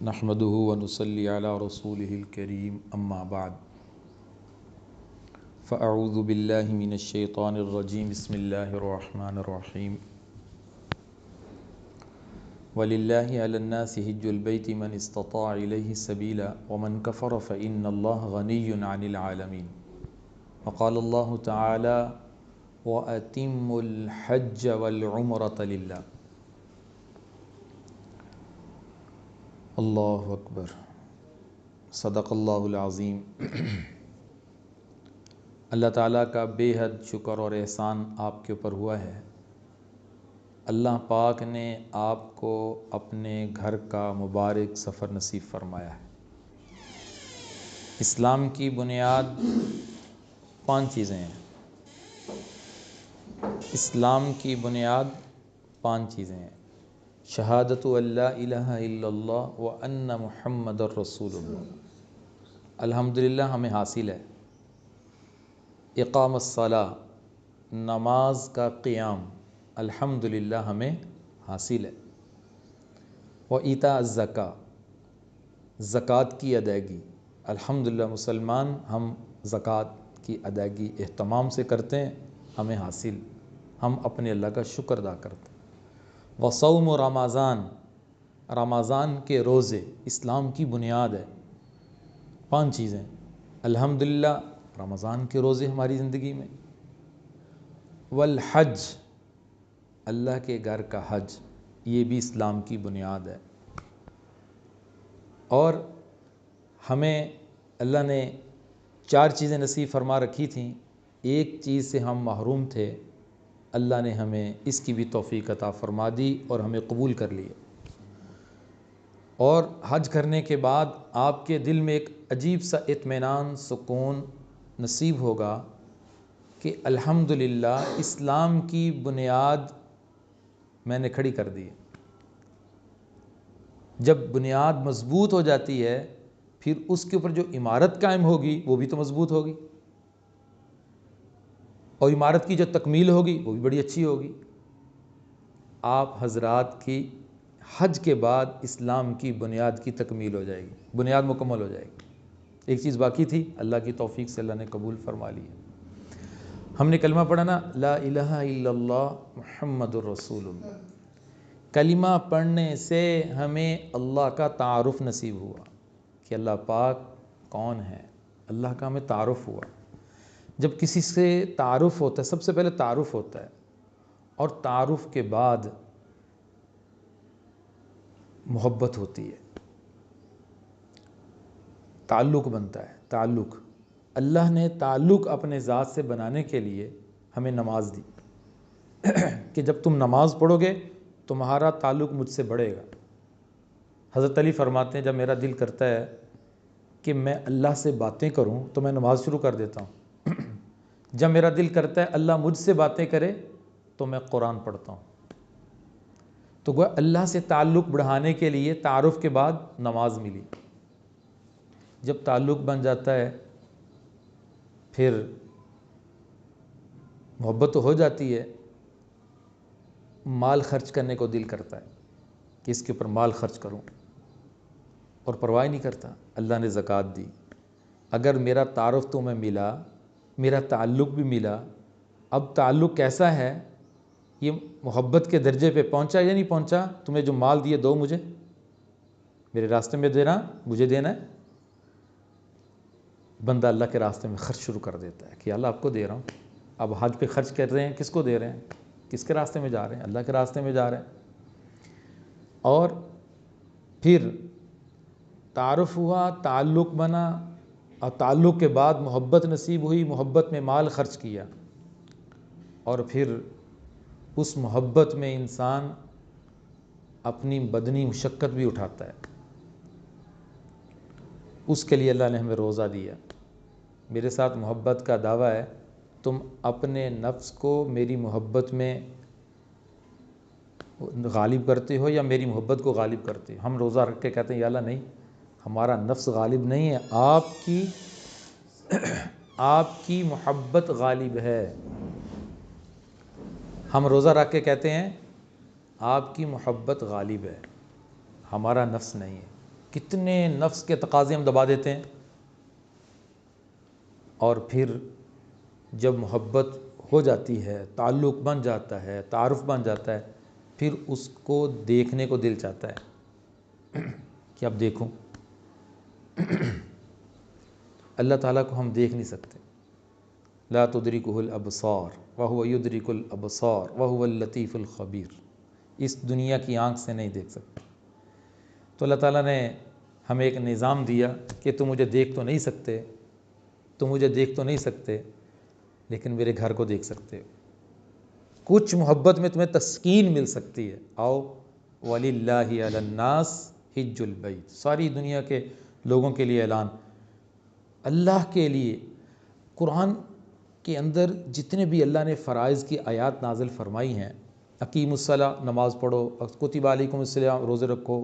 نحمده ونصلي على رسوله الكريم اما بعد فاعوذ بالله من الشيطان الرجيم بسم الله الرحمن الرحيم ولله على الناس حج البيت من استطاع إليه سبيلا ومن كفر فإن الله غني عن العالمين وقال الله تعالى وأتموا الحج والعمرة لله اللہ اکبر صدق اللہ العظیم۔ اللہ تعالیٰ کا بے حد شکر اور احسان آپ کے اوپر ہوا ہے۔ اللہ پاک نے آپ کو اپنے گھر کا مبارک سفر نصیب فرمایا ہے۔ اسلام کی بنیاد 5 چیزیں ہیں۔ اسلام کی بنیاد 5 چیزیں ہیں۔ شہادت لا الہ الا اللہ و ان محمد الرسول اللہ، الحمدللہ ہمیں حاصل ہے۔ اقام الصلاۃ، نماز کا قیام، الحمدللہ ہمیں حاصل ہے۔ و ایتاء الزکوٰۃ، زکوٰۃ کی ادائیگی، الحمدللہ مسلمان ہم زکوٰۃ کی ادائیگی اہتمام سے کرتے ہیں، ہمیں حاصل، ہم اپنے اللہ کا شکر ادا کرتے ہیں۔ وصوم رمضان، رمضان کے روزے اسلام کی بنیاد ہے۔ 5 چیزیں، الحمدللہ رمضان کے روزے ہماری زندگی میں۔ والحج، اللہ کے گھر کا حج، یہ بھی اسلام کی بنیاد ہے۔ اور ہمیں اللہ نے 4 چیزیں نصیب فرما رکھی تھیں، ایک چیز سے ہم محروم تھے، اللہ نے ہمیں اس کی بھی توفیق عطا فرما دی اور ہمیں قبول کر لیا۔ اور حج کرنے کے بعد آپ کے دل میں ایک عجیب سا اطمینان، سکون نصیب ہوگا کہ الحمدللہ اسلام کی بنیاد میں نے کھڑی کر دی۔ جب بنیاد مضبوط ہو جاتی ہے پھر اس کے اوپر جو عمارت قائم ہوگی وہ بھی تو مضبوط ہوگی، اور عمارت کی جو تکمیل ہوگی وہ بھی بڑی اچھی ہوگی۔ آپ حضرات کی حج کے بعد اسلام کی بنیاد کی تکمیل ہو جائے گی، بنیاد مکمل ہو جائے گی۔ ایک چیز باقی تھی، اللہ کی توفیق سے اللہ نے قبول فرما لی ہے۔ ہم نے کلمہ پڑھا نا، لا الہ الا اللہ محمد الرسول اللہ۔ کلمہ پڑھنے سے ہمیں اللہ کا تعارف نصیب ہوا کہ اللہ پاک کون ہے، اللہ کا ہمیں تعارف ہوا۔ جب کسی سے تعارف ہوتا ہے، سب سے پہلے تعارف ہوتا ہے، اور تعارف کے بعد محبت ہوتی ہے، تعلق بنتا ہے۔ تعلق، اللہ نے تعلق اپنے ذات سے بنانے کے لیے ہمیں نماز دی کہ جب تم نماز پڑھو گے تمہارا تعلق مجھ سے بڑھے گا۔ حضرت علی فرماتے ہیں جب میرا دل کرتا ہے کہ میں اللہ سے باتیں کروں تو میں نماز شروع کر دیتا ہوں، جب میرا دل کرتا ہے اللہ مجھ سے باتیں کرے تو میں قرآن پڑھتا ہوں۔ تو گویا اللہ سے تعلق بڑھانے کے لیے تعارف کے بعد نماز ملی۔ جب تعلق بن جاتا ہے پھر محبت تو ہو جاتی ہے، مال خرچ کرنے کو دل کرتا ہے کہ اس کے اوپر مال خرچ کروں، اور پرواہ نہیں کرتا۔ اللہ نے زکوٰۃ دی، اگر میرا تعارف تمہیں ملا، میرا تعلق بھی ملا، اب تعلق کیسا ہے، یہ محبت کے درجے پہ پہنچا یا نہیں پہنچا، تمہیں جو مال دیے دو مجھے، میرے راستے میں دینا، مجھے دینا ہے۔ بندہ اللہ کے راستے میں خرچ شروع کر دیتا ہے کہ اللہ آپ کو دے رہا ہوں۔ اب حج پہ خرچ کر رہے ہیں، کس کو دے رہے ہیں، کس کے راستے میں جا رہے ہیں، اللہ کے راستے میں جا رہے ہیں۔ اور پھر تعارف ہوا، تعلق بنا، اور تعلق کے بعد محبت نصیب ہوئی، محبت میں مال خرچ کیا، اور پھر اس محبت میں انسان اپنی بدنی مشقت بھی اٹھاتا ہے۔ اس کے لیے اللہ نے ہمیں روزہ دیا۔ میرے ساتھ محبت کا دعویٰ ہے، تم اپنے نفس کو میری محبت میں غالب کرتے ہو یا میری محبت کو غالب کرتے ہو؟ ہم روزہ رکھ کے کہتے ہیں یا اللہ نہیں، ہمارا نفس غالب نہیں ہے، آپ کی محبت غالب ہے۔ ہم روزہ رکھ کے کہتے ہیں آپ کی محبت غالب ہے، ہمارا نفس نہیں ہے۔ کتنے نفس کے تقاضے ہم دبا دیتے ہیں، اور پھر جب محبت ہو جاتی ہے، تعلق بن جاتا ہے، تعارف بن جاتا ہے، پھر اس کو دیکھنے کو دل چاہتا ہے کہ اب دیکھوں۔ اللہ تعالیٰ کو ہم دیکھ نہیں سکتے، لا تدرکہ الابصار وہو یدرک الابصار وہو اللطیف الخبیر، اس دنیا کی آنکھ سے نہیں دیکھ سکتے۔ تو اللہ تعالیٰ نے ہمیں ایک نظام دیا کہ تم مجھے دیکھ تو نہیں سکتے، تم مجھے دیکھ تو نہیں سکتے، لیکن میرے گھر کو دیکھ سکتے ہو۔ کچھ محبت میں تمہیں تسکین مل سکتی ہے۔ آؤ وَلِلَّهِ عَلَى النَّاسِ حِجُّ الْبَيْتِ، ساری دنیا کے لوگوں کے لیے اعلان، اللہ کے لیے۔ قرآن کے اندر جتنے بھی اللہ نے فرائض کی آیات نازل فرمائی ہیں، اقیموا الصلاۃ، نماز پڑھو، کتب علیکم الصیام، روزے رکھو،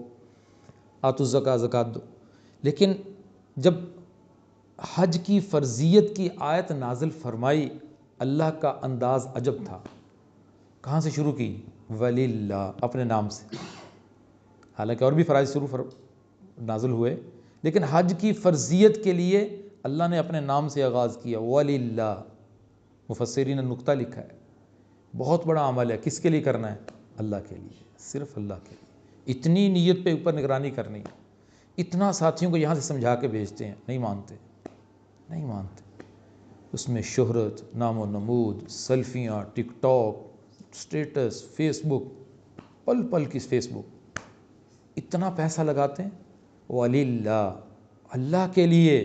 آتوا الزکوٰۃ، زکوٰۃ دو، لیکن جب حج کی فرضیت کی آیت نازل فرمائی، اللہ کا انداز عجب تھا۔ کہاں سے شروع کی؟ وَلِلَّهِ، اپنے نام سے۔ حالانکہ اور بھی فرائض نازل ہوئے، لیکن حج کی فرضیت کے لیے اللہ نے اپنے نام سے آغاز کیا، وَلِلَّهِ۔ مفسرین نے نقطہ لکھا ہے، بہت بڑا عمل ہے، کس کے لیے کرنا ہے؟ اللہ کے لیے، صرف اللہ کے لیے۔ اتنی نیت پہ اوپر نگرانی کرنی، اتنا ساتھیوں کو یہاں سے سمجھا کے بھیجتے ہیں، نہیں مانتے، نہیں مانتے۔ اس میں شہرت، نام و نمود، سیلفیاں، ٹک ٹاک، سٹیٹس، فیس بک، پل پل کی فیس بک، اتنا پیسہ لگاتے ہیں۔ وَلِلَّهِ، اللہ کے لیے۔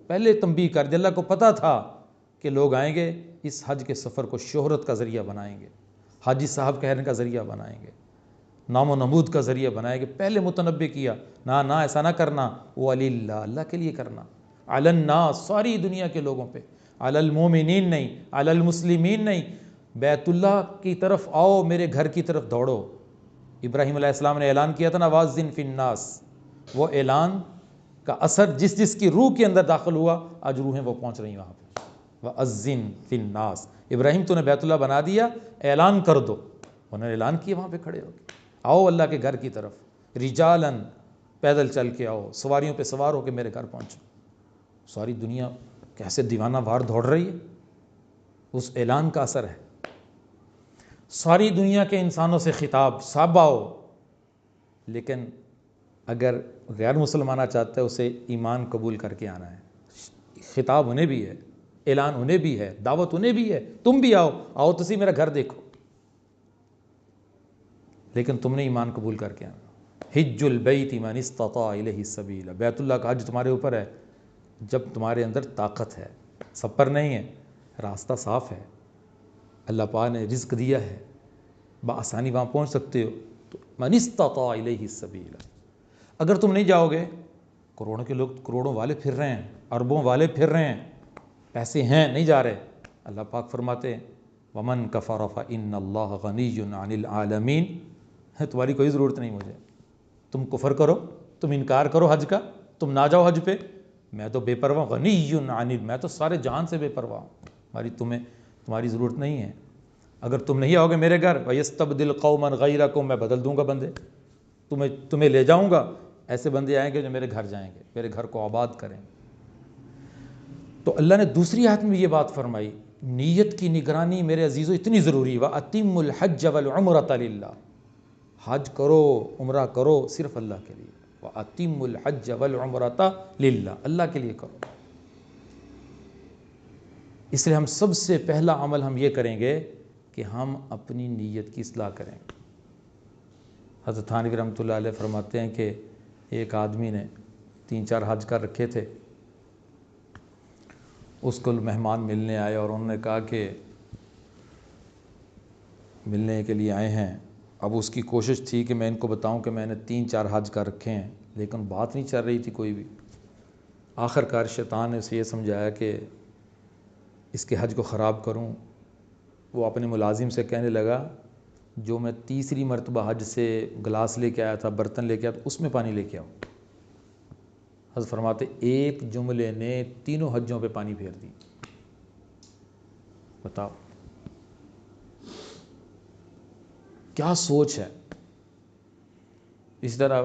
پہلے تنبیہ کر دی، اللہ کو پتہ تھا کہ لوگ آئیں گے، اس حج کے سفر کو شہرت کا ذریعہ بنائیں گے، حاجی صاحب کہنے کا ذریعہ بنائیں گے، نام و نمود کا ذریعہ بنائیں گے۔ پہلے متنبع کیا، نہ ایسا نہ کرنا، وَلِلَّهِ، اللہ کے لیے کرنا، علی الناس، ساری دنیا کے لوگوں پہ، علی المومنین نہیں، علی المسلمین نہیں۔ بیت اللہ کی طرف آؤ، میرے گھر کی طرف دوڑو۔ ابراہیم علیہ السلام نے اعلان کیا تھا نا، وَأَذِّن فِي النَّاسِ، وہ اعلان کا اثر جس جس کی روح کے اندر داخل ہوا، آج روحیں وہ پہنچ رہی ہیں وہاں پہ۔ وَأَذِّن فِي النَّاسِ، ابراہیم تو نے بیت اللہ بنا دیا، اعلان کر دو۔ انہوں نے اعلان کیا وہاں پہ کھڑے ہو کے، آؤ اللہ کے گھر کی طرف، رجالن، پیدل چل کے آؤ، سواریوں پہ سوار ہو کے میرے گھر پہنچو۔ ساری دنیا کیسے دیوانہ وار دوڑ رہی ہے، اس اعلان کا اثر ہے۔ ساری دنیا کے انسانوں سے خطاب، سب آؤ، لیکن اگر غیر مسلمانہ چاہتا ہے اسے ایمان قبول کر کے آنا ہے۔ خطاب انہیں بھی ہے، اعلان انہیں بھی ہے، دعوت انہیں بھی ہے، تم بھی آؤ، آؤ تسی میرا گھر دیکھو، لیکن تم نے ایمان قبول کر کے آنا۔ حج البیت من استطاع الیہ السبیل، بیت اللہ کا حج تمہارے اوپر ہے جب تمہارے اندر طاقت ہے، سب پر نہیں ہے، راستہ صاف ہے، اللہ پاک نے رزق دیا ہے، بآسانی وہاں پہنچ سکتے ہو، تو من استطاع الیہ السبیل۔ اگر تم نہیں جاؤ گے، کروڑوں کے لوگ کروڑوں والے پھر رہے ہیں، اربوں والے پھر رہے ہیں، پیسے ہیں نہیں جا رہے، اللہ پاک فرماتے ہیں وَمَن كَفَرَ فَإِنَّ اللَّهَ غَنِيٌّ عَنِ الْعَالَمِينَ، تمہاری کوئی ضرورت نہیں مجھے، تم کفر کرو، تم انکار کرو حج کا، تم نہ جاؤ حج پہ، میں تو بے پرواہ، غنی عن، میں تو سارے جہان سے بے پرواہ ہوں، تمہاری ضرورت نہیں ہے۔ اگر تم نہیں آؤ گے میرے گھر، وَيَسْتَبْدِلْ قَوْمًا غَيْرَكُمْ، میں بدل دوں گا بندے، تمہیں لے جاؤں گا، ایسے بندے آئیں گے جو میرے گھر جائیں گے، میرے گھر کو آباد کریں۔ تو اللہ نے دوسری آیت میں یہ بات فرمائی، نیت کی نگرانی میرے عزیزو اتنی ضروری، وَأَتِمُّ الْحَجَّ وَالْعُمْرَةَ لِلَّهِ، حج کرو، عمرہ کرو، صرف اللہ کے لیے، وَأَتِمُّ الْحَجَّ وَالْعُمْرَةَ لِلَّهِ، اللہ کے لیے کرو۔ اس لیے ہم سب سے پہلا عمل ہم یہ کریں گے کہ ہم اپنی نیت کی اصلاح کریں گے۔ حضرت تھانوی رحمۃ اللہ علیہ فرماتے ہیں کہ ایک آدمی نے 3-4 حج کر رکھے تھے، اس کو مہمان ملنے آئے اور انہوں نے کہا کہ ملنے کے لیے آئے ہیں۔ اب اس کی کوشش تھی کہ میں ان کو بتاؤں کہ میں نے 3-4 حج کر رکھے ہیں، لیکن بات نہیں چل رہی تھی کوئی بھی۔ آخر کار شیطان نے اسے یہ سمجھایا کہ اس کے حج کو خراب کروں۔ وہ اپنے ملازم سے کہنے لگا جو میں تیسری مرتبہ حج سے گلاس لے کے آیا تھا، برتن لے کے آیا تھا، اس میں پانی لے کے آؤ۔ حضرت فرماتے ایک جملے نے تینوں حجوں پہ پانی پھیر دی۔ بتاؤ کیا سوچ ہے۔ اس طرح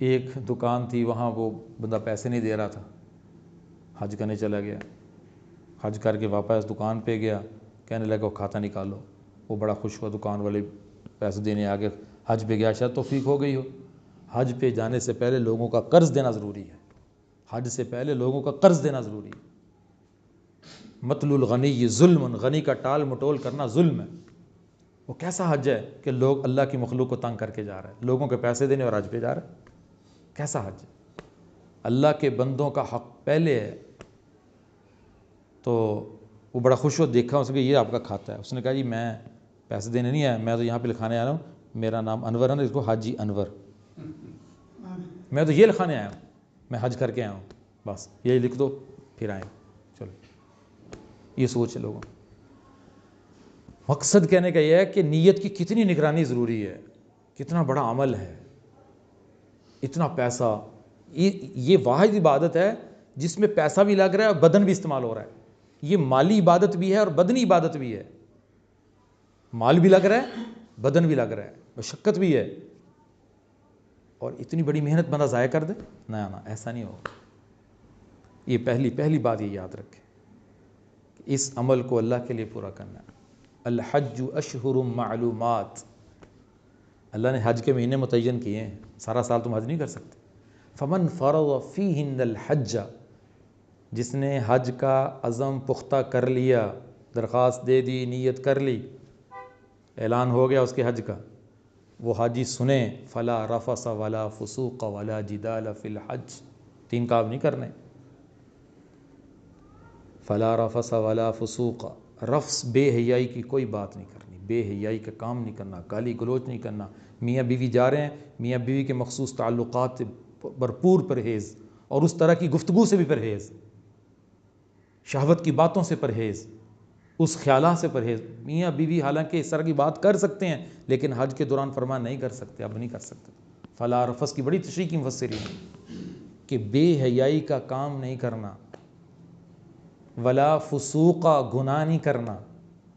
ایک دکان تھی وہاں وہ بندہ پیسے نہیں دے رہا تھا، حج کرنے چلا گیا، حج کر کے واپس دکان پہ گیا، کہنے لگا وہ کھاتا نکالو، وہ بڑا خوش ہوا، دکان والے پیسے دینے آگے، حج پہ گیا، شاید توفیق ہو گئی ہو۔ حج پہ جانے سے پہلے لوگوں کا قرض دینا ضروری ہے، حج سے پہلے لوگوں کا قرض دینا ضروری ہے۔ مطل الغنی ظلم، غنی کا ٹال مٹول کرنا ظلم ہے۔ وہ کیسا حج ہے کہ لوگ اللہ کی مخلوق کو تنگ کر کے جا رہے ہیں، لوگوں کے پیسے دینے اور حج پہ جا رہے ہیں، کیسا حج ہے؟ اللہ کے بندوں کا حق پہلے ہے۔ تو وہ بڑا خوش ہو، دیکھا اس نے، یہ آپ کا کھاتا ہے۔ اس نے کہا جی میں پیسے دینے نہیں آیا، میں تو یہاں پہ لکھانے آیا ہوں، میرا نام انور ہے نا، اس کو حاجی انور، میں تو یہ لکھانے آیا ہوں، میں حج کر کے آیا ہوں، بس یہی لکھ دو پھر آئیں۔ چلو، یہ سوچ ہے لوگوں۔ مقصد کہنے کا یہ ہے کہ نیت کی کتنی نگرانی ضروری ہے، کتنا بڑا عمل ہے، اتنا پیسہ، یہ واحد عبادت ہے جس میں پیسہ بھی لگ رہا ہے اور بدن بھی استعمال ہو رہا ہے۔ یہ مالی عبادت بھی ہے اور بدنی عبادت بھی ہے، مال بھی لگ رہا ہے، بدن بھی لگ رہا ہے، مشقت بھی ہے، اور اتنی بڑی محنت بندہ ضائع کر دے، نہ ایسا نہیں ہوگا۔ یہ پہلی بات یہ یاد رکھیں کہ اس عمل کو اللہ کے لیے پورا کرنا ہے۔ الحج اشہر معلومات، اللہ نے حج کے مہینے متعین کیے ہیں، سارا سال تم حج نہیں کر سکتے۔ فمن فرض فیہن الحج، جس نے حج کا عزم پختہ کر لیا، درخواست دے دی، نیت کر لی، اعلان ہو گیا اس کے حج کا، وہ حاجی سنیں، فلا رفث ولا فسوق ولا جدال فی الحج، 3 کام نہیں کرنے، فلا رفث ولا فسوق، رفث بے حیائی کی کوئی بات نہیں کرنی، بے حیائی کا کام نہیں کرنا، گالی گلوچ نہیں کرنا، میاں بیوی جا رہے ہیں، میاں بیوی کے مخصوص تعلقات سے بھرپور پرہیز، اور اس طرح کی گفتگو سے بھی پرہیز، شہوت کی باتوں سے پرہیز، اس خیالات سے پرہیز۔ میاں بیوی حالانکہ اس طرح کی بات کر سکتے ہیں، لیکن حج کے دوران فرمایا نہیں کر سکتے، اب نہیں کر سکتے۔ فلا رفث کی بڑی تشریح کی مفسرین کہ بے حیائی کا کام نہیں کرنا، ولا فسوق، گناہ نہیں کرنا۔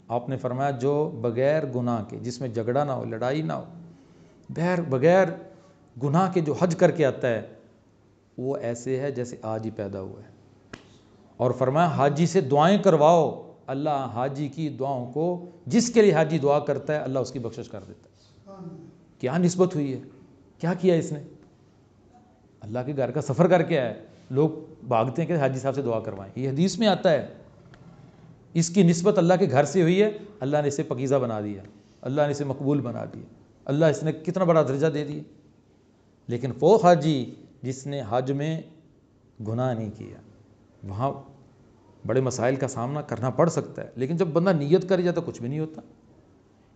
آپ نے فرمایا جو بغیر گناہ کے، جس میں جھگڑا نہ ہو، لڑائی نہ ہو، بغیر گناہ کے جو حج کر کے آتا ہے، وہ ایسے ہے جیسے آج ہی پیدا ہوا ہے۔ اور فرمایا حاجی سے دعائیں کرواؤ، اللہ حاجی کی دعاؤں کو، جس کے لیے حاجی دعا کرتا ہے اللہ اس کی بخشش کر دیتا ہے۔ کیا نسبت ہوئی ہے، کیا کیا اس نے؟ اللہ کے گھر کا سفر کر کے آیا، لوگ بھاگتے ہیں کہ حاجی صاحب سے دعا کروائیں، یہ حدیث میں آتا ہے۔ اس کی نسبت اللہ کے گھر سے ہوئی ہے، اللہ نے اسے پاکیزہ بنا دیا، اللہ نے اسے مقبول بنا دیا، اللہ اس نے کتنا بڑا درجہ دے دیا۔ لیکن وہ حاجی جس نے حج میں گناہ نہیں کیا، وہاں بڑے مسائل کا سامنا کرنا پڑ سکتا ہے، لیکن جب بندہ نیت کر جاتا کچھ بھی نہیں ہوتا۔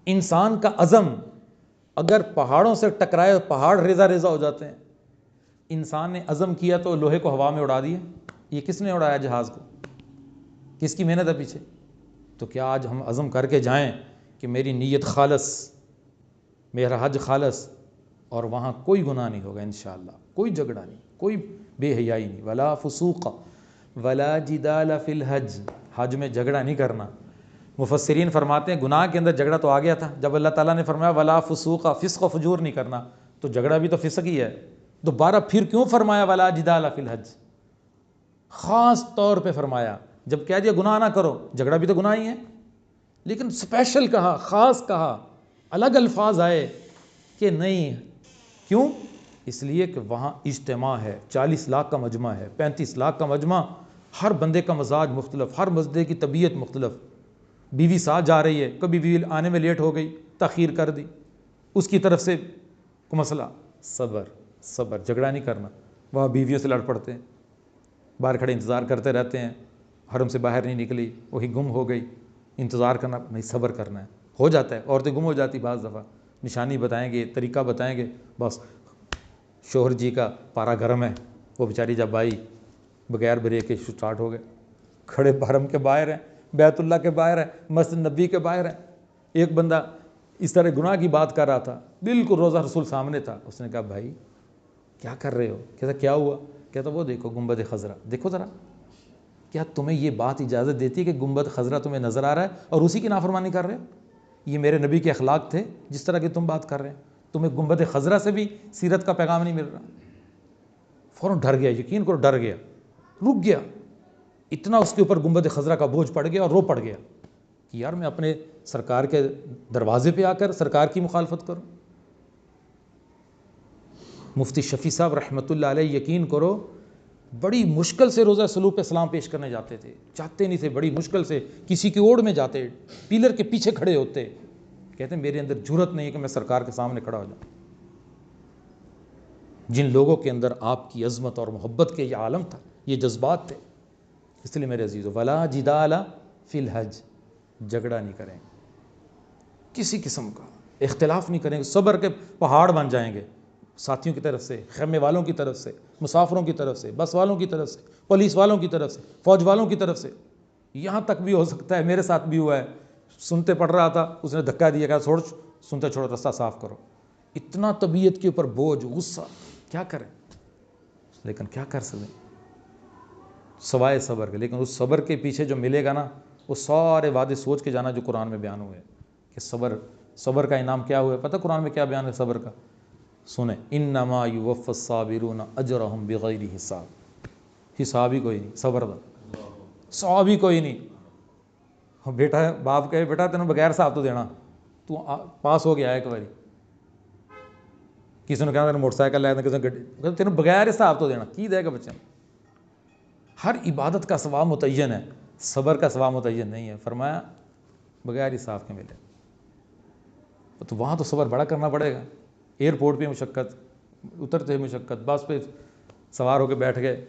انسان کا عزم اگر پہاڑوں سے ٹکرائے، پہاڑ ریزہ ریزہ ہو جاتے ہیں۔ انسان نے عزم کیا تو لوہے کو ہوا میں اڑا دیا، یہ کس نے اڑایا جہاز کو؟ کس کی محنت ہے پیچھے؟ تو کیا آج ہم عزم کر کے جائیں کہ میری نیت خالص، میرا حج خالص، اور وہاں کوئی گناہ نہیں ہوگا انشاءاللہ، کوئی جھگڑا نہیں، کوئی بے حیائی نہیں، ولا فسوق ولا جدال فی الحج، حج میں جھگڑا نہیں کرنا۔ مفسرین فرماتے ہیں گناہ کے اندر جھگڑا تو آ گیا تھا، جب اللہ تعالیٰ نے فرمایا ولا فسوق، فسق و فجور نہیں کرنا، تو جھگڑا بھی تو فسق ہی ہے، دوبارہ پھر کیوں فرمایا ولا جدال فی الحج؟ خاص طور پہ فرمایا، جب کہہ دیا گناہ نہ کرو، جھگڑا بھی تو گناہ ہی ہے، لیکن اسپیشل کہا، خاص کہا، الگ الفاظ آئے کہ نہیں۔ کیوں؟ اس لیے کہ وہاں اجتماع ہے، 40 لاکھ کا مجمع ہے، 35 لاکھ کا مجمع، ہر بندے کا مزاج مختلف، ہر بندے کی طبیعت مختلف، بیوی ساتھ جا رہی ہے، کبھی بیوی آنے میں لیٹ ہو گئی، تاخیر کر دی، اس کی طرف سے کوئی مسئلہ، صبر، جھگڑا نہیں کرنا۔ وہاں بیویوں سے لڑ پڑتے ہیں، باہر کھڑے انتظار کرتے رہتے ہیں، حرم سے باہر نہیں نکلی، وہی گم ہو گئی، انتظار کرنا، نہیں صبر کرنا ہے۔ ہو جاتا ہے، عورتیں گم ہو جاتی بعض دفعہ، نشانی بتائیں گے، طریقہ بتائیں گے، بس شوہر جی کا پارا گرم ہے، وہ بیچاری جب آئی بغیر بریک کے سٹارٹ ہو گئے، کھڑے حرم کے باہر ہیں، بیت اللہ کے باہر ہیں، مسجد نبی کے باہر ہیں۔ ایک بندہ اس طرح گناہ کی بات کر رہا تھا، بالکل روضہ رسول سامنے تھا، اس نے کہا بھائی کیا کر رہے ہو؟ کہتا کیا ہوا؟ کہتا وہ دیکھو گنبد خضرا، دیکھو ذرا، کیا تمہیں یہ بات اجازت دیتی ہے کہ گنبد خضرا تمہیں نظر آ رہا ہے اور اسی کی نافرمانی کر رہے ہو؟ یہ میرے نبی کے اخلاق تھے، جس طرح کی تم بات کر رہے ہیں، تمہیں گنبد خضرا سے بھی سیرت کا پیغام نہیں مل رہا۔ فوراً ڈر گیا, یقین کرو ڈر گیا, رک گیا. اتنا اس کے اوپر گنبد خضرا کا بوجھ پڑ گیا اور رو پڑ گیا کہ یار میں اپنے سرکار کے دروازے پہ آ کر سرکار کی مخالفت کروں. مفتی شفیع صاحب رحمۃ اللہ علیہ, یقین کرو بڑی مشکل سے روزہ سلوک پہ سلام پیش کرنے جاتے تھے, چاہتے نہیں تھے, بڑی مشکل سے کسی کی اوڑ میں جاتے, پیلر کے پیچھے کھڑے ہوتے, کہتے ہیں میرے اندر جرأت نہیں ہے کہ میں سرکار کے سامنے کھڑا ہو جاؤں. جن لوگوں کے اندر آپ کی عظمت اور محبت کے یہ عالم تھا, یہ جذبات تھے. اس لیے میرے عزیزو, ولا جدال فی الحج, جھگڑا نہیں کریں کسی قسم کا, اختلاف نہیں کریں گے, صبر کے پہاڑ بن جائیں گے ساتھیوں کی طرف سے, خیمے والوں کی طرف سے, مسافروں کی طرف سے, بس والوں کی طرف سے, پولیس والوں کی طرف سے, فوج والوں کی طرف سے. یہاں تک بھی ہو سکتا ہے, میرے ساتھ بھی ہوا ہے, سنتے پڑھ رہا تھا, اس نے دھکا دیا, کہا چھوڑ, سنتے چھوڑو, رستہ صاف کرو. اتنا طبیعت کے اوپر بوجھ, غصہ, کیا کریں, لیکن کیا کر سکیں سوائے صبر کے. لیکن اس صبر کے پیچھے جو ملے گا نا, وہ سارے وعدے سوچ کے جانا جو قرآن میں بیان ہوئے کہ صبر کا انعام کیا ہوا ہے. پتہ قرآن میں کیا بیان ہے صبر کا؟ سنیں, انما یوفی الصابرون اجرہم بغیر حساب. حساب ہی کوئی نہیں صبر دا, حساب ہی کوئی نہیں. بیٹا باپ کہے بیٹا تینوں بغیر حساب تو دینا, تو پاس ہو گیا ایک باری, کسی نے کہا تینوں موٹر سائیکل لے, کسی نے گڈی, تینوں بغیر حساب تو دینا, کی دے گا بچے. ہر عبادت کا ثواب متعین ہے, صبر کا ثواب متعین نہیں ہے. فرمایا بغیر حساب کے ملے. تو وہاں تو صبر بڑا کرنا پڑے گا. ایئرپورٹ پہ مشقت, اترتے مشقت, بس پہ سوار ہو کے بیٹھ گئے,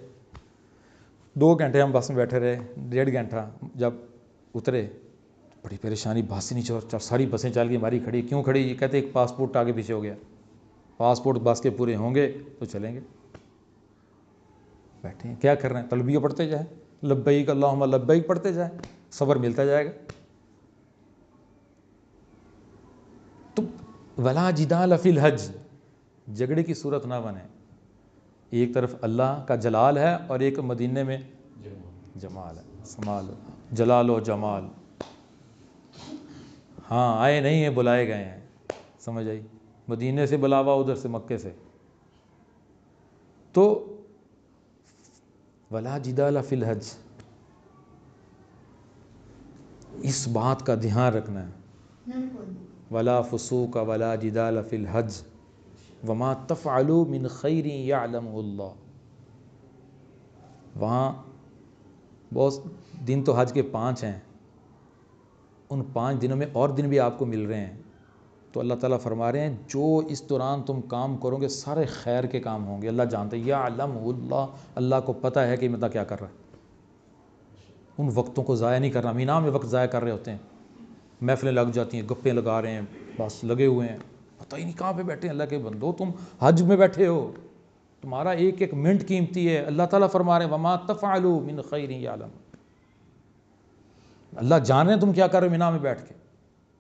2 گھنٹے ہم بس میں بیٹھے رہے, 1.5 گھنٹہ. جب اترے بڑی پریشانی, بس ہی نہیں, ساری بسیں چل گئی, ہماری کھڑی. کیوں کھڑی؟ یہ کہتے ایک پاسپورٹ آگے پیچھے ہو گیا, پاسپورٹ بس کے پورے ہوں گے تو چلیں گے. بیٹھے ہیں, کیا کر رہے ہیں؟ تلبیہ پڑھتے جائیں, لبیک اللہم لبیک پڑھتے جائیں, صبر ملتا جائے گا. تو ولا جدال فی الحج, جھگڑے کی صورت نہ بنے. ایک طرف اللہ کا جلال ہے اور ایک مدینے میں جمال ہے, سمال, جلال و جمال. ہاں آئے نہیں ہیں, بلائے گئے ہیں, سمجھ آئی؟ مدینے سے بلاوا, ادھر سے مکے سے. تو ولا جدال فی الحج, اس بات کا دھیان رکھنا ہے. ولا فسوق ولا جدال فی الحج وما تفعلوا من خیر یعلمہ اللہ. وہاں بہت دن تو حج کے 5 ہیں, ان 5 دنوں میں اور دن بھی آپ کو مل رہے ہیں. تو اللہ تعالیٰ فرما رہے ہیں جو اس دوران تم کام کرو گے سارے خیر کے کام ہوں گے. اللہ جانتے ہیں, یعلمہ اللہ, اللہ کو پتہ ہے کہ مطلب کیا کر رہا ہے. ان وقتوں کو ضائع نہیں کرنا. مینا میں وقت ضائع کر رہے ہوتے ہیں, محفلیں لگ جاتی ہیں, گپیں لگا رہے ہیں, بس لگے ہوئے ہیں, پتہ ہی نہیں کہاں پہ بیٹھے ہیں. اللہ کے بندو, تم حج میں بیٹھے ہو, تمہارا ایک ایک منٹ قیمتی ہے. اللہ تعالیٰ فرما رہے ہیں وما تفعلوا من خیر یعلم, اللہ جان رہے ہیں تم کیا کر رہے ہو. مینا میں بیٹھ کے,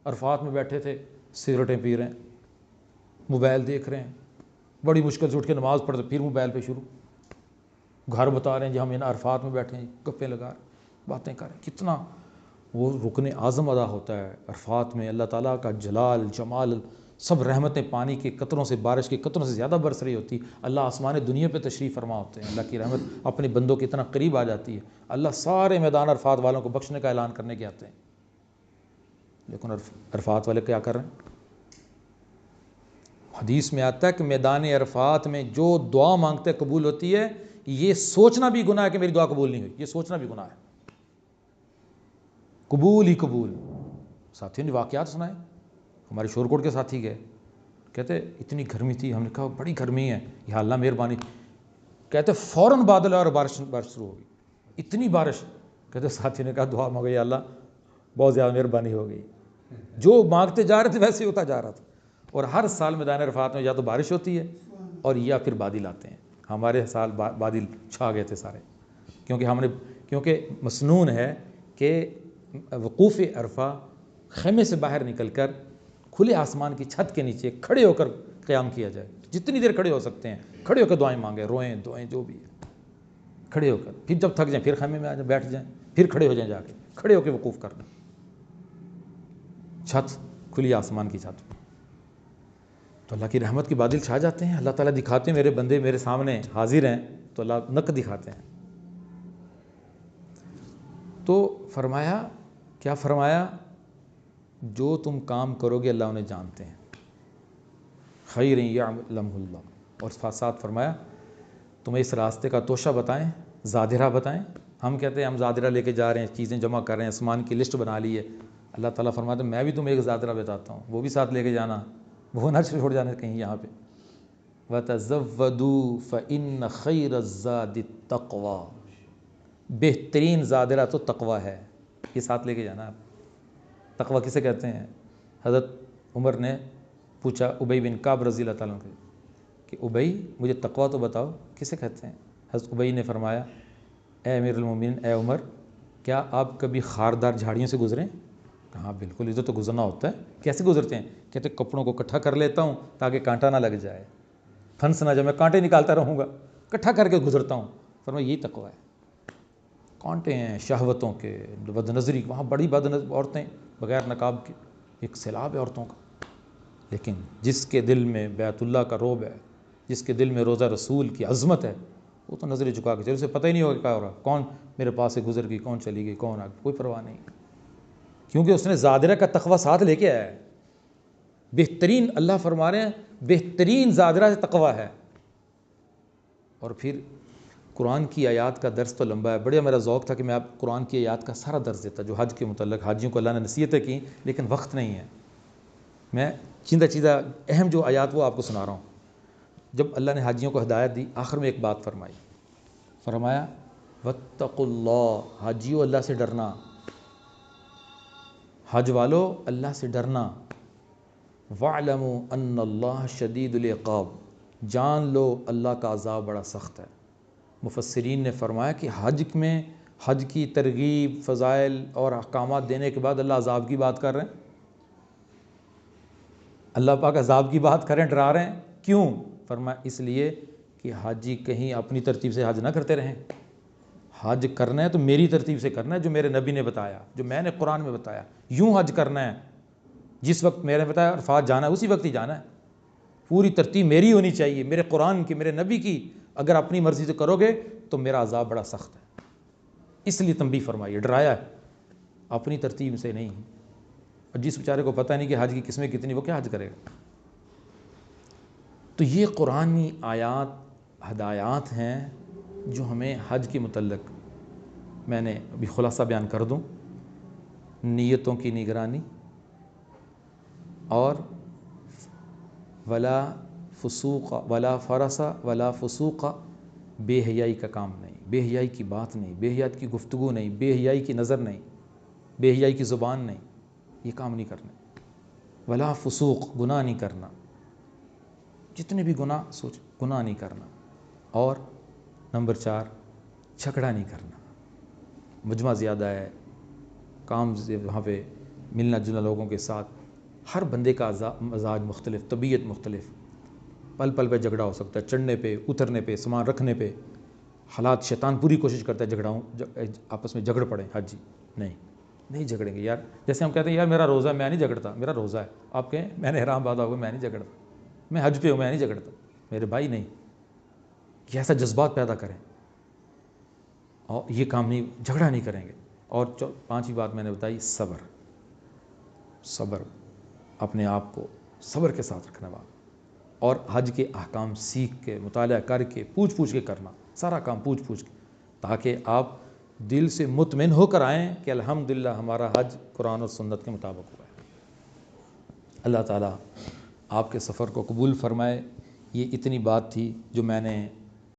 عرفات میں بیٹھے تھے, سگریٹیں پی رہے ہیں, موبائل دیکھ رہے ہیں, بڑی مشکل سے اٹھ کے نماز پڑھتے, پھر موبائل پہ شروع, گھر بتا رہے ہیں جی ہم عرفات میں بیٹھے ہیں, گپیں لگا رہے ہیں, باتیں کر رہے ہیں. کتنا وہ رکن اعظم ادا ہوتا ہے عرفات میں. اللہ تعالیٰ کا جلال جمال, سب رحمتیں پانی کے قطروں سے, بارش کے قطروں سے زیادہ برس رہی ہوتی. اللہ آسمان دنیا پہ تشریف فرما ہوتے ہیں. اللہ کی رحمت اپنے بندوں کے اتنا قریب آ جاتی ہے. اللہ سارے میدان عرفات والوں کو بخشنے کا اعلان کرنے کے آتے ہیں. لیکن عرفات والے کیا کر رہے ہیں؟ حدیث میں آتا ہے کہ میدان عرفات میں جو دعا مانگتے قبول ہوتی ہے. یہ سوچنا بھی گناہ ہے کہ میری دعا قبول نہیں ہوئی, یہ سوچنا بھی گناہ ہے. قبول ہی قبول. ساتھیوں نے واقعات سنائے, ہمارے شورکوٹ کے ساتھی گئے, کہتے اتنی گرمی تھی, ہم نے کہا بڑی گرمی ہے, یا اللہ مہربانی. کہتے فوراً بادل اور بارش شروع ہوگی, اتنی بارش. کہتے ساتھی نے کہا دعا مانگو یا اللہ بہت زیادہ مہربانی ہو گئی. جو مانگتے جا رہے تھے ویسے ہی ہوتا جا رہا تھا. اور ہر سال میدان عرفات میں یا تو بارش ہوتی ہے اور یا پھر بادل آتے ہیں. ہمارے سال بادل چھا گئے تھے سارے, کیونکہ مسنون ہے کہ وقوف عرفہ خیمے سے باہر نکل کر کھلے آسمان کی چھت کے نیچے کھڑے ہو کر قیام کیا جائے. جتنی دیر کھڑے ہو سکتے ہیں کھڑے ہو کر دعائیں مانگیں, روئیں دعائیں جو بھی ہے, کھڑے ہو کر. پھر جب تھک جائیں پھر خیمے میں آ جائیں, بیٹھ جائیں, پھر کھڑے ہو جائیں, جا کے کھڑے ہو کے وقوف کرنا, چھت کھلی آسمان کی چھت. تو اللہ کی رحمت کی بادل چھا جاتے ہیں. اللہ تعالیٰ دکھاتے ہیں میرے بندے میرے سامنے حاضر ہیں, تو اللہ نق دکھاتے ہیں. تو فرمایا کیا فرمایا؟ جو تم کام کرو گے اللہ انہیں جانتے ہیں. خیر یعلمہ اللہ. اور ساتھ فرمایا تمہیں اس راستے کا توشہ بتائیں، زادرہ بتائیں. ہم کہتے ہیں ہم زادرہ لے کے جا رہے ہیں، چیزیں جمع کر رہے ہیں، سامان کی لسٹ بنا لی ہے. اللہ تعالیٰ فرماتے ہیں میں بھی تمہیں ایک زادرہ بتاتا ہوں، وہ بھی ساتھ لے کے جانا، وہ نہ چھوڑ جانا کہیں یہاں پہ. وَتَزَوَّدُوا فَإِنَّ خَيْرَ الزَّادِ التَّقْوَىٰ. بہترین زادرہ تو تقویٰ ہے، یہ ساتھ لے کے جانا. آپ تقویٰ کسے کہتے ہیں؟ حضرت عمر نے پوچھا ابی بن کعب رضی اللہ تعالیٰ عنہ کہ ابی مجھے تقویٰ تو بتاؤ کسے کہتے ہیں؟ حضرت ابی نے فرمایا اے امیر المومنین، اے عمر، کیا آپ کبھی خاردار جھاڑیوں سے گزریں؟ کہا بالکل، ادھر تو گزرنا ہوتا ہے. کیسے گزرتے ہیں؟ کہتے کپڑوں کو اکٹھا کر لیتا ہوں تاکہ کانٹا نہ لگ جائے، پھنس نہ جائے، میں کانٹے نکالتا رہوں گا، اکٹھا کر کے گزرتا ہوں. فرمایا یہی تقویٰ ہے. کانٹے ہیں شہوتوں کے، بد نظری، وہاں بڑی عورتیں بغیر نقاب کے، ایک سیلاب ہے عورتوں کا. لیکن جس کے دل میں بیت اللہ کا رعب ہے، جس کے دل میں روضہ رسول کی عظمت ہے، وہ تو نظریں جھکا کے چلے، اسے پتہ ہی نہیں ہوگا کیا ہو رہا، کون میرے پاس سے گزر گئی، کون چلی گئی، کون آ گئی، کوئی پرواہ نہیں. کیونکہ اس نے زادرہ کا تقویٰ ساتھ لے کے آیا ہے. بہترین، اللہ فرما رہے ہیں بہترین زادرہ تقویٰ ہے. اور پھر قرآن کی آیات کا درس تو لمبا ہے، بڑا میرا ذوق تھا کہ میں آپ قرآن کی آیات کا سارا درس دیتا جو حج کے متعلق، حاجیوں کو اللہ نے نصیحتیں کی، لیکن وقت نہیں ہے. میں چیزہ اہم جو آیات وہ آپ کو سنا رہا ہوں. جب اللہ نے حاجیوں کو ہدایت دی، آخر میں ایک بات فرمائی، فرمایا واتقوا اللہ، حاجیو اللہ سے ڈرنا، حج والو اللہ سے ڈرنا. وَاعْلَمُوا أَنَّ اللَّهَ شَدِيدُ الْعِقَابِ، جان لو اللہ کا عذاب بڑا سخت ہے. مفسرین نے فرمایا کہ حج میں حج کی ترغیب، فضائل اور احکامات دینے کے بعد اللہ عذاب کی بات کر رہے ہیں. اللہ پاک عذاب کی بات کریں، ڈرا رہے ہیں. کیوں؟ فرمایا اس لیے کہ حاجی کہیں اپنی ترتیب سے حج نہ کرتے رہیں. حج کرنا ہے تو میری ترتیب سے کرنا ہے، جو میرے نبی نے بتایا، جو میں نے قرآن میں بتایا. یوں حج کرنا ہے، جس وقت میں نے بتایا عرفات جانا ہے اسی وقت ہی جانا ہے. پوری ترتیب میری ہونی چاہیے، میرے قرآن کی، میرے نبی کی. اگر اپنی مرضی سے کرو گے تو میرا عذاب بڑا سخت ہے. اس لیے تنبیہ فرمائی، ڈرایا ہے، اپنی ترتیب سے نہیں. اور جس بیچارے کو پتہ نہیں کہ حج کی قسمیں کتنی، وہ کیا حج کرے گا؟ تو یہ قرآنی آیات ہدایات ہیں جو ہمیں حج کے متعلق، میں نے ابھی خلاصہ بیان کر دوں. نیتوں کی نگرانی، اور ولا فسوق ولا فرس ولا فسوق، بے حیائی کا کام نہیں، بے حیائی کی بات نہیں، بے حیائی کی گفتگو نہیں، بے حیائی کی نظر نہیں، بے حیائی کی زبان نہیں، یہ کام نہیں کرنا. ولا فسوق، گناہ نہیں کرنا، جتنے بھی گناہ نہیں کرنا. اور نمبر 4، جھگڑا نہیں کرنا. مجمع زیادہ ہے، کام وہاں پہ ملنا جلنا لوگوں کے ساتھ، ہر بندے کا مزاج مختلف، طبیعت مختلف، پل پل پہ جھگڑا ہو سکتا ہے، چڑھنے پہ، اترنے پہ، سامان رکھنے پہ. حالات، شیطان پوری کوشش کرتا ہے جھگڑاؤں آپس میں جھگڑ پڑیں. حاجی نہیں جھگڑیں گے یار. جیسے ہم کہتے ہیں یار میرا روزہ ہے، میں نہیں جھگڑتا، میرا روزہ ہے. آپ کہیں میں نے احرام باندھا ہوگا، میں نہیں جھگڑتا، میں حج پہ ہوں، میں نہیں جھگڑتا. میرے بھائی نہیں، یہ ایسا جذبات پیدا کریں. اور یہ کام نہیں، جھگڑا نہیں کریں گے. اور 5ویں بات میں نے بتائی، صبر، اپنے آپ کو صبر کے ساتھ رکھنا. اور حج کے احکام سیکھ کے، مطالعہ کر کے، پوچھ کے کرنا، سارا کام پوچھ کے، تاکہ آپ دل سے مطمئن ہو کر آئیں کہ الحمدللہ ہمارا حج قرآن اور سنت کے مطابق ہوا ہے. اللہ تعالیٰ آپ کے سفر کو قبول فرمائے. یہ اتنی بات تھی جو میں نے